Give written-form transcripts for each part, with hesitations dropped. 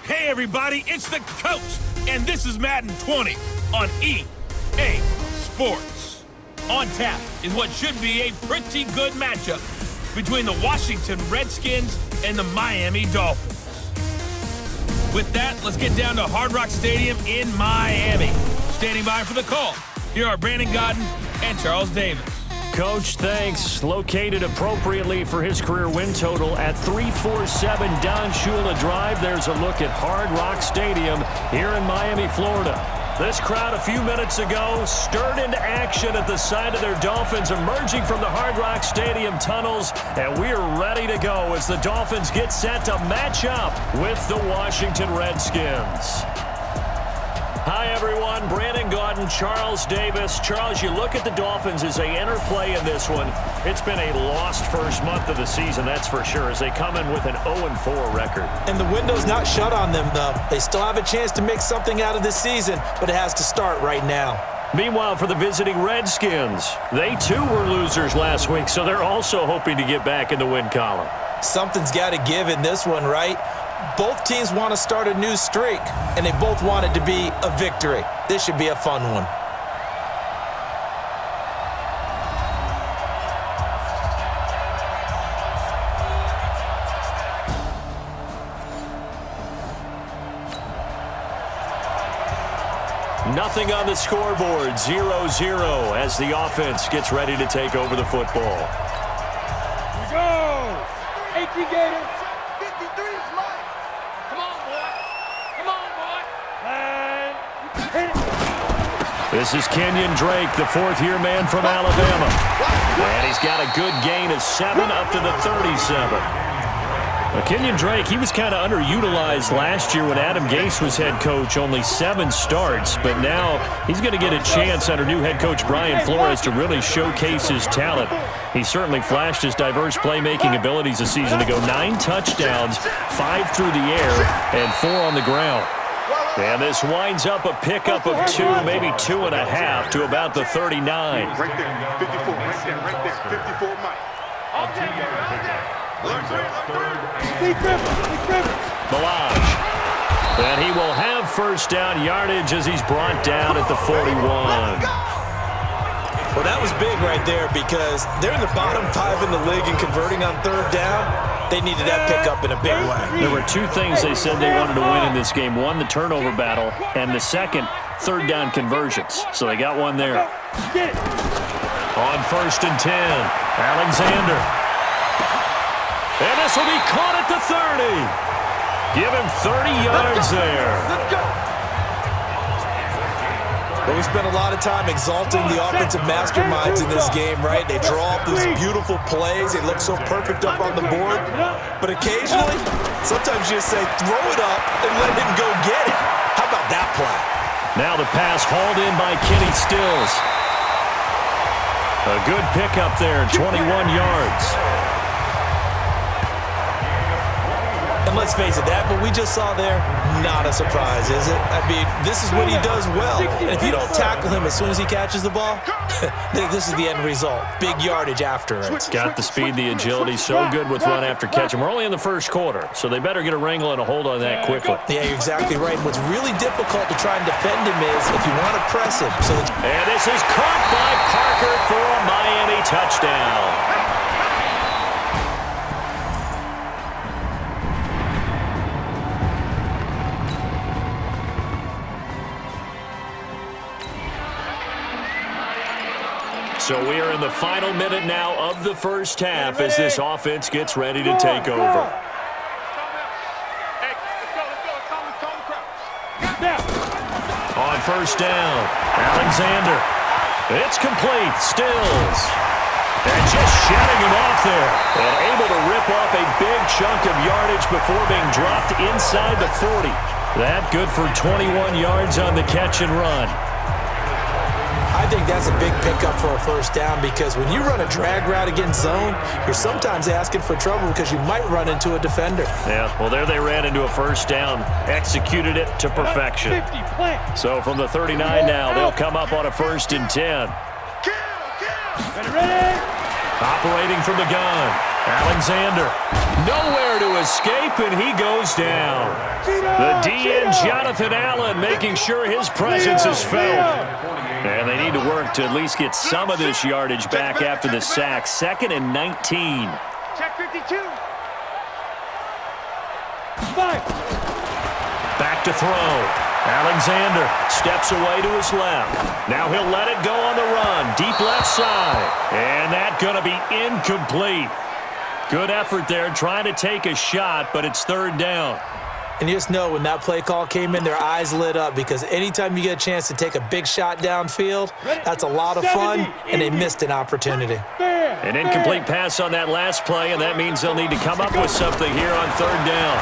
Hey everybody, it's the coach, and this is Madden 20 on EA Sports. On tap is what should be a pretty good matchup between the Washington Redskins and the Miami Dolphins. With that, let's get down to Hard Rock Stadium in Miami. Standing by for the call, here are Brandon Gaudin and Charles Davis. Coach, thanks. Located appropriately for his career win total at 347 Don Shula Drive. There's a look at Hard Rock Stadium here in Miami, Florida. This crowd a few minutes ago stirred into action at the side of their Dolphins emerging from the Hard Rock Stadium tunnels, and we're ready to go as the Dolphins get set to match up with the Washington Redskins. Hi, everyone. Brandon Gaudin, Charles Davis. Charles, you look at the Dolphins as they enter play in this one. It's been a lost first month of the season, that's for sure, as they come in with an 0-4 record. And the window's not shut on them, though. They still have a chance to make something out of this season, but it has to start right now. Meanwhile, for the visiting Redskins, they too were losers last week, so they're also hoping to get back in the win column. Something's got to give in this one, right? Both teams want to start a new streak, and they both want it to be a victory. This should be a fun one. Nothing on the scoreboard, 0-0 as the offense gets ready to take over the football. Here we go! 18 Gators. 53 is mine. Come on, boy. Come on, boy. And hit it. This is Kenyon Drake, the fourth-year man from Alabama. And he's got a good gain of 7 up to the 37. Kenyon Drake, he was kind of underutilized last year when Adam Gase was head coach, only 7 starts, but now he's going to get a chance under new head coach Brian Flores to really showcase his talent. He certainly flashed his diverse playmaking abilities a season ago. 9 touchdowns, 5 through the air, and 4 on the ground. And this winds up a pickup of 2, maybe 2.5 to about the 39. Right there, 54, right there, 54, Mike. Milage. And he will have first down yardage as he's brought down at the 41. Well, that was big right there because they're in the bottom 5 in the league and converting on third down. They needed that pickup in a big way. There were 2 things they said they wanted to win in this game. One, the turnover battle, and the second, third down conversions. So they got one there. On first and 10, Alexander. And this will be caught at the 30. Give him 30 yards there. Let's go. Well, we spent a lot of time exalting the offensive masterminds in this game, right? They draw up these beautiful plays. They look so perfect up on the board. But occasionally, sometimes you just say, throw it up and let him go get it. How about that play? Now the pass hauled in by Kenny Stills. A good pickup there, 21 yards. And let's face it, that what we just saw there, not a surprise, is it? I mean, this is what he does well. And if you don't tackle him as soon as he catches the ball, this is the end result. Big yardage after it. Got the speed, the agility, so good with run after catch. And we're only in the first quarter, so they better get a wrangle and a hold on that quickly. Yeah, you're exactly right. What's really difficult to try and defend him is if you want to press him. And this is caught by Parker for a Miami touchdown. So we are in the final minute now of the first half as this offense gets ready to take over. On first down, Alexander. It's complete. Stills. And just shutting him off there. And able to rip off a big chunk of yardage before being dropped inside the 40. That good for 21 yards on the catch and run. I think that's a big pickup for a first down because when you run a drag route against zone, you're sometimes asking for trouble because you might run into a defender. Yeah, well, there they ran into a first down, executed it to perfection. So from the 39 now, they'll come up on a first and 10. Ready? Operating from the gun. Alexander, nowhere to escape, and he goes down. The DN, Jonathan Allen, making sure his presence is felt. And they need to work to at least get some of this yardage back after the sack. 2nd and 19. Check 52. Back to throw. Alexander steps away to his left. Now he'll let it go on the run. Deep left side. And that's going to be incomplete. Good effort there trying to take a shot, but it's 3rd down. And you just know when that play call came in, their eyes lit up because anytime you get a chance to take a big shot downfield, that's a lot of fun, and they missed an opportunity. An incomplete pass on that last play, and that means they'll need to come up with something here on 3rd down.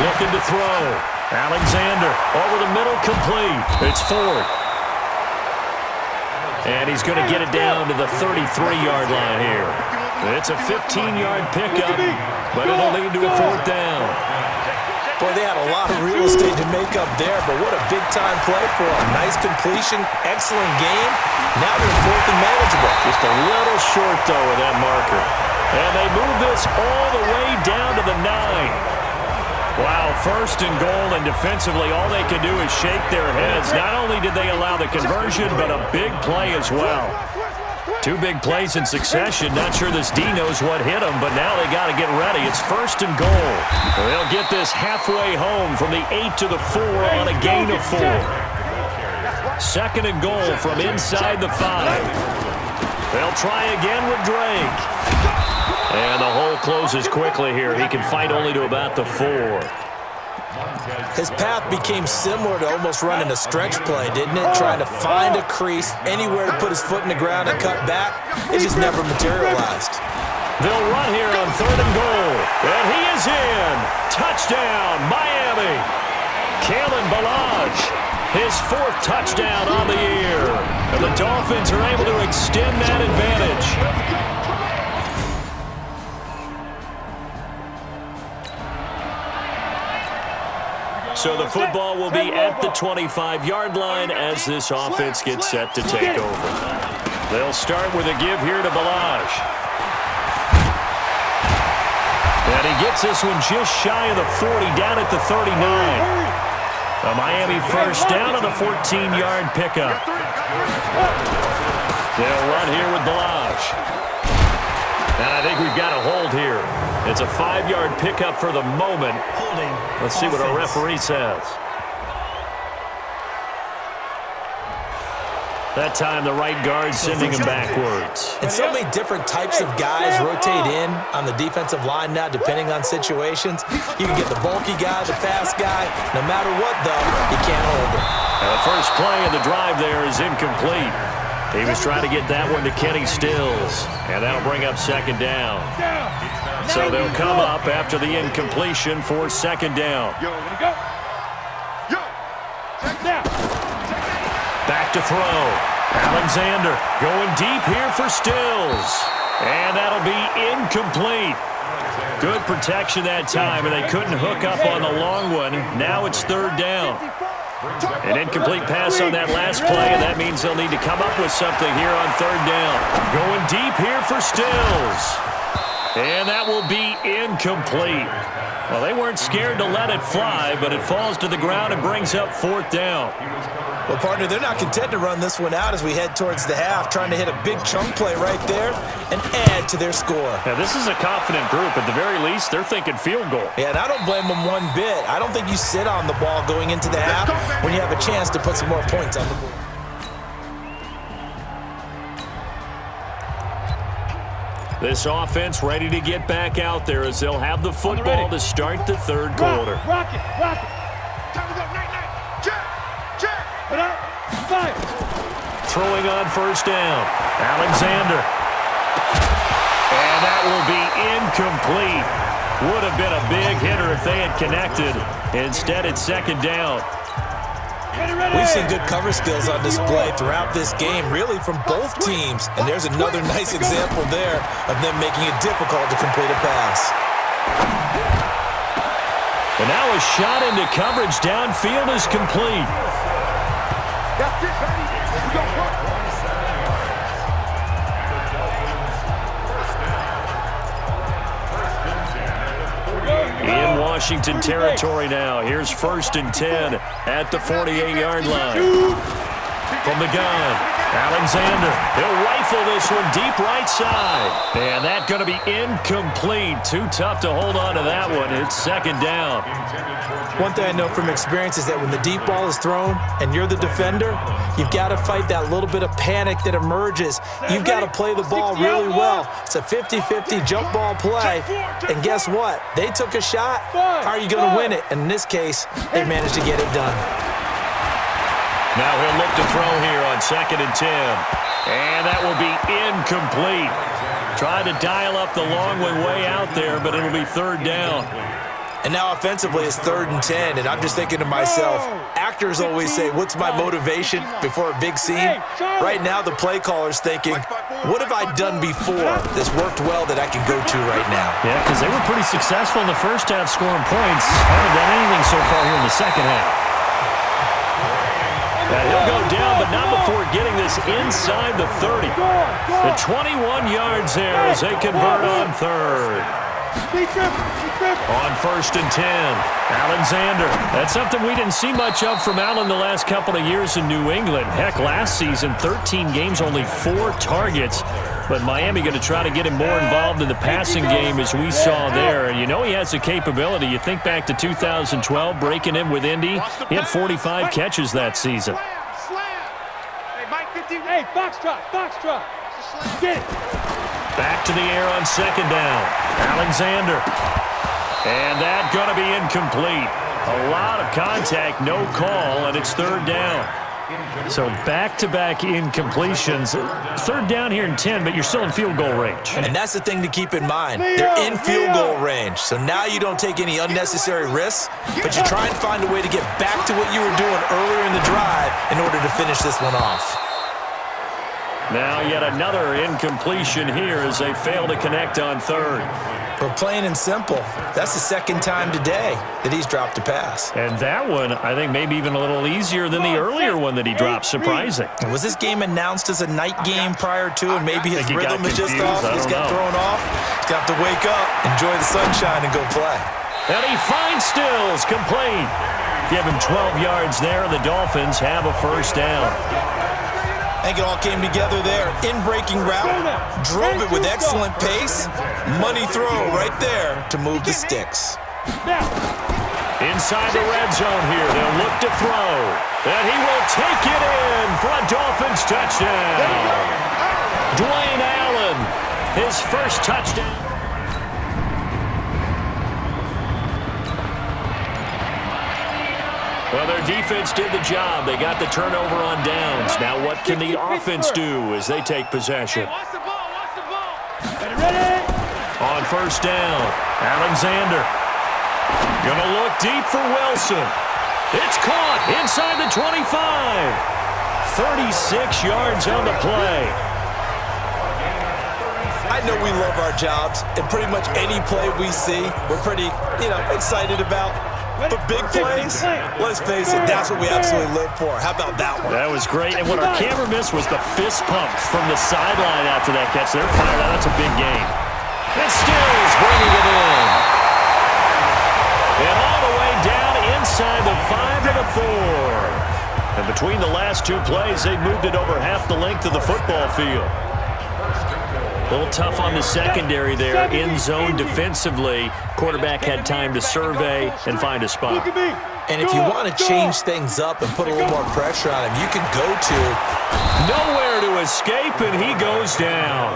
Looking to throw. Alexander over the middle, complete. It's Ford. And he's going to get it down to the 33-yard line here. It's a 15-yard pickup, but it'll lead to a 4th down. Boy, they had a lot of real estate to make up there, but what a big-time play for them. Nice completion, excellent game. Now they're 4th and manageable. Just a little short, though, of that marker. And they move this all the way down to the 9. Wow, 1st and goal, and defensively all they can do is shake their heads. Not only did they allow the conversion, but a big play as well. 2 big plays in succession. Not sure this D knows what hit them, but now they got to get ready. It's 1st and goal. They'll get this halfway home from the 8 to the 4 on a gain of 4. 2nd and goal from inside the 5. They'll try again with Drake. And the hole closes quickly here. He can fight only to about the 4. His path became similar to almost running a stretch play, didn't it? Trying to find a crease, anywhere to put his foot in the ground and cut back. It just never materialized. They'll run here on 3rd and goal. And he is in. Touchdown, Miami. Kalen Ballage, his 4th touchdown on the year. And the Dolphins are able to extend that advantage. So the football will be at the 25-yard line as this offense gets set to take over. They'll start with a give here to Ballage. And he gets this one just shy of the 40, down at the 39. A Miami 1st down on the 14-yard pickup. They'll run here with Ballage. And I think we've got a hold here. It's a 5-yard pickup for the moment. Let's see what our referee says. That time the right guard sending him backwards. And so many different types of guys rotate in on the defensive line now depending on situations. You can get the bulky guy, the fast guy. No matter what, though, you can't hold him. And the first play of the drive there is incomplete. He was trying to get that one to Kenny Stills. And that'll bring up 2nd down. So they'll come up after the incompletion for 2nd down. Back to throw. Alexander going deep here for Stills. And that'll be incomplete. Good protection that time, and they couldn't hook up on the long one. Now it's 3rd down. An incomplete pass on that last play, and that means they'll need to come up with something here on 3rd down. Going deep here for Stills. And that will be incomplete. Well, they weren't scared to let it fly, but it falls to the ground and brings up 4th down. Well, partner, they're not content to run this one out as we head towards the half, trying to hit a big chunk play right there and add to their score. Now, this is a confident group. At the very least, they're thinking field goal. Yeah, and I don't blame them one bit. I don't think you sit on the ball going into the half when you have a chance to put some more points on the board. This offense ready to get back out there as they'll have the football to start the 3rd quarter. Rock it. Time to go. Night. Check. Put up. Fire. Throwing on 1st down. Alexander. And that will be incomplete. Would have been a big hitter if they had connected. Instead, it's 2nd down. We've seen good cover skills on display throughout this game, really from both teams. And there's another nice example there of them making it difficult to complete a pass. And now a shot into coverage downfield is complete. That's it, baby. We go work. Washington territory now. Here's 1st and 10 at the 48-yard line. From the gun, Alexander. He'll rifle this one deep right side. And that's going to be incomplete. Too tough to hold on to that one. It's 2nd down. One thing I know from experience is that when the deep ball is thrown and you're the defender, you've got to fight that little bit of panic that emerges. You've got to play the ball really well. It's a 50-50 jump ball play. And guess what? They took a shot. How are you going to win it? And in this case, they managed to get it done. Now he'll look to throw here on 2nd and 10. And that will be incomplete. Tried to dial up the long one way out there, but it'll be 3rd down. And now offensively it's 3rd and 10, and I'm just thinking to myself, actors always say, what's my motivation before a big scene? Right now the play caller's thinking, what have I done before that's worked well that I can go to right now? Yeah, because they were pretty successful in the first half scoring points. Haven't done anything so far here in the second half. And he'll go down, but not before getting this inside the 30. The 21 yards there as they convert on 3rd. On 1st and 10, Alexander. That's something we didn't see much of from Allen the last couple of years in New England. Heck, last season, 13 games, only 4 targets. But Miami going to try to get him more involved in the passing game as we saw there. And you know he has the capability. You think back to 2012, breaking in with Indy. He had 45 catches that season. Hey, box drop. Get it. Back to the air on 2nd down. Alexander. And that's going to be incomplete. A lot of contact, no call, and it's 3rd down. So back-to-back incompletions. 3rd down here in 10, but you're still in field goal range. And that's the thing to keep in mind. They're in field goal range. So now you don't take any unnecessary risks, but you try and find a way to get back to what you were doing earlier in the drive in order to finish this one off. Now yet another incompletion here as they fail to connect on 3rd. But plain and simple, that's the 2nd time today that he's dropped a pass. And that one, I think, maybe even a little easier than the earlier one that he dropped. Surprising. Was this game announced as a night game prior to, and maybe his rhythm is just off? He's got thrown off. He's got to wake up, enjoy the sunshine, and go play. And he finds Stills, complete. Give him 12 yards there. The Dolphins have a 1st down. I think it all came together there. In-breaking route, drove it with excellent pace. Money throw right there to move the sticks. Inside the red zone here, they'll look to throw. And he will take it in for a Dolphins touchdown. Dwayne Allen, his 1st touchdown. Well, their defense did the job. They got the turnover on downs. Now what can the offense do as they take possession? On 1st down, Alexander. Gonna look deep for Wilson. It's caught inside the 25. 36 yards on the play. I know we love our jobs, and pretty much any play we see, we're pretty, excited about. But big plays, let's face it, that's what we absolutely live for. How about that one? That was great. And what our camera missed was the fist pump from the sideline after that catch. They're fired out. That's a big game. And Stills bringing it in. And all the way down inside the 5 to the 4. And between the last 2 plays, they moved it over half the length of the football field. A little tough on the secondary there, in zone defensively. Quarterback had time to survey and find a spot. And if you want to change things up and put a little more pressure on him, you can go to nowhere to escape, and he goes down.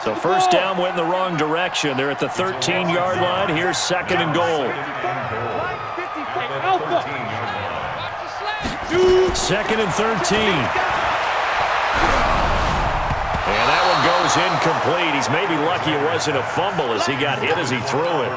So 1st down went in the wrong direction. They're at the 13-yard line. Here's 2nd and goal. 2nd and 13. And that one goes incomplete. He's maybe lucky it wasn't a fumble as he got hit as he threw it.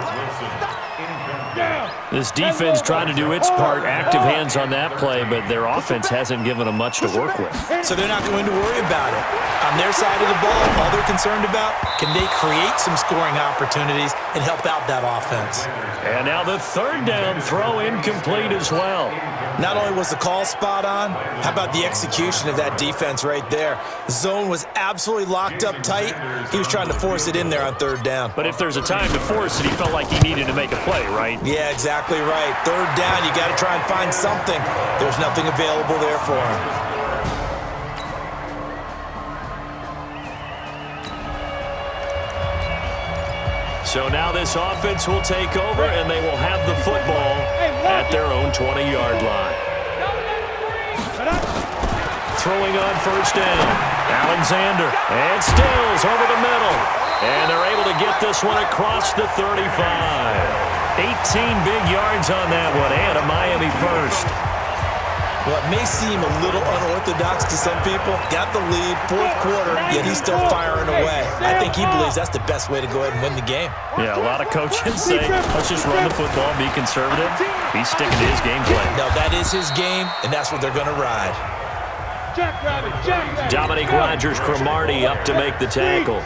This defense trying to do its part, active hands on that play, but their offense hasn't given them much to work with. So they're not going to worry about it. On their side of the ball, all they're concerned about, can they create some scoring opportunities and help out that offense? And now the third down throw incomplete as well. Not only was the call spot on, how about the execution of that defense right there? The zone was absolutely locked up tight. He was trying to force it in there on third down. But if there's a time to force it, he felt like he needed to make a play, right? Yeah, exactly right. Third down, you got to try and find something. There's nothing available there for him. So now this offense will take over, and they will have the football at their own 20-yard line. Throwing on first down, Alexander, and Stills over the middle. And they're able to get this one across the 35. 18 big yards on that one, and a Miami first. Well, it may seem a little unorthodox to some people. Got the lead, fourth quarter, yet he's still firing away. I think he believes that's the best way to go ahead and win the game. Yeah, a lot of coaches say, let's just run the football, be conservative. He's sticking to his game plan. No, that is his game, and that's what they're going to ride. Dominique Rodgers-Cromartie up to make the tackle.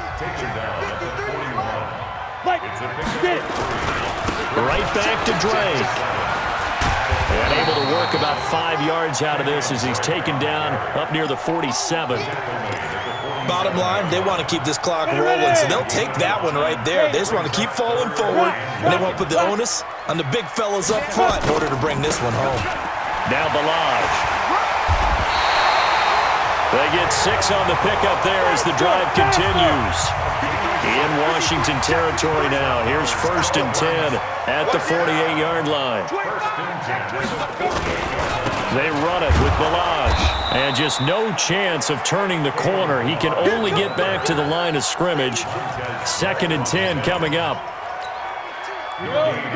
Right back to Drake. And able to work about 5 yards out of this as he's taken down up near the 47. Bottom line, they want to keep this clock rolling, so they'll take that one right there. They just want to keep falling forward, and they won't put the onus on the big fellas up front in order to bring this one home. Now Balaj. They get 6 on the pickup there as the drive continues. In Washington territory now. Here's 1st and 10 at the 48-yard line. They run it with Balaj. And just no chance of turning the corner. He can only get back to the line of scrimmage. 2nd and 10 coming up.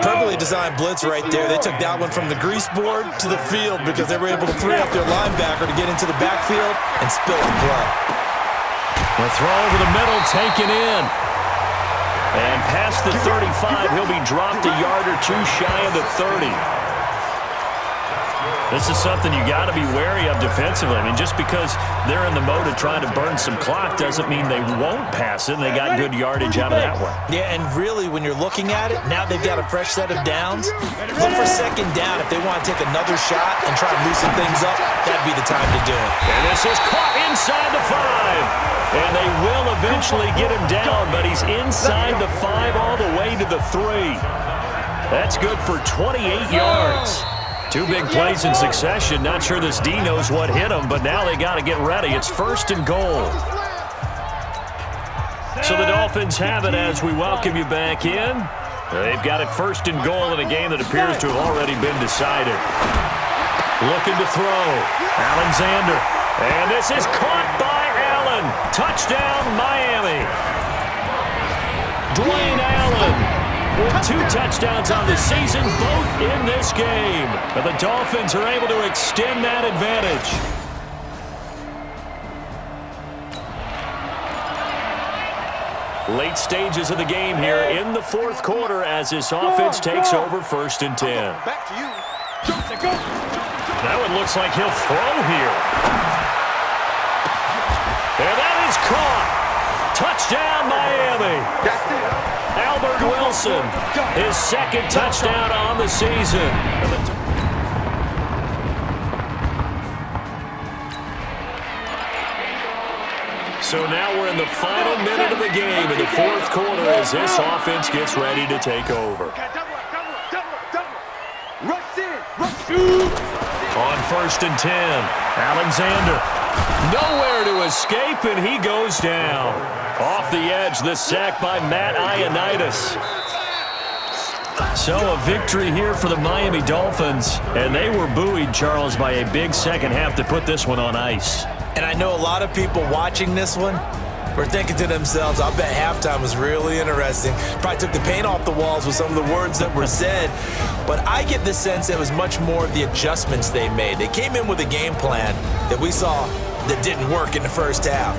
Perfectly designed blitz right there. They took that one from the grease board to the field because they were able to free up their linebacker to get into the backfield and spill the play. The throw over the middle taken in. And past the 35, he'll be dropped a yard or two shy of the 30. This is something you got to be wary of defensively. I mean, just because they're in the mode of trying to burn some clock doesn't mean they won't pass it, and they got good yardage out of that one. Yeah, and really, when you're looking at it, now they've got a fresh set of downs. Look for 2nd down. If they want to take another shot and try to loosen things up, that'd be the time to do it. And this is caught inside the 5. And they will eventually get him down, but he's inside the 5 all the way to the 3. That's good for 28 yards. 2 big plays in succession. Not sure this D knows what hit him, but now they got to get ready. It's 1st and goal. So the Dolphins have it as we welcome you back in. They've got it 1st and goal in a game that appears to have already been decided. Looking to throw. Alexander. And this is caught by Allen. Touchdown, Miami. Dwayne Allen with 2 touchdowns on the season, both in this game. But the Dolphins are able to extend that advantage. Late stages of the game here in the 4th quarter as this offense takes over 1st and 10. Back to you. That one looks like he'll throw here. And that is caught. Touchdown, Miami. Albert Wilson, his 2nd touchdown on the season. So now we're in the final minute of the game in the 4th quarter as this offense gets ready to take over. On 1st and 10, Alexander. Nowhere to escape, and he goes down. Off the edge, the sack by Matt Ioannidis. So a victory here for the Miami Dolphins, and they were buoyed, Charles, by a big second half to put this one on ice. And I know a lot of people watching this one were thinking to themselves, I bet halftime was really interesting. Probably took the paint off the walls with some of the words that were said. But I get the sense it was much more of the adjustments they made. They came in with a game plan that we saw that didn't work in the first half.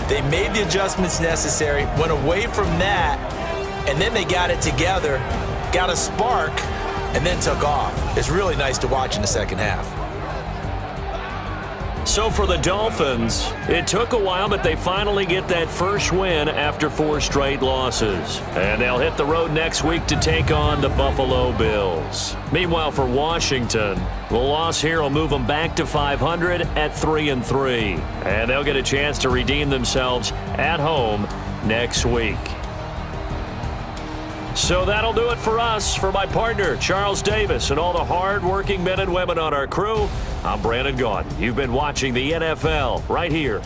They made the adjustments necessary, went away from that, and then they got it together, got a spark, and then took off. It's really nice to watch in the second half. So for the Dolphins, it took a while, but they finally get that first win after 4 straight losses. And they'll hit the road next week to take on the Buffalo Bills. Meanwhile, for Washington, the loss here will move them back to 500 at 3-3. And they'll get a chance to redeem themselves at home next week. So that'll do it for us. For my partner, Charles Davis, and all the hard-working men and women on our crew, I'm Brandon Gaudin. You've been watching the NFL right here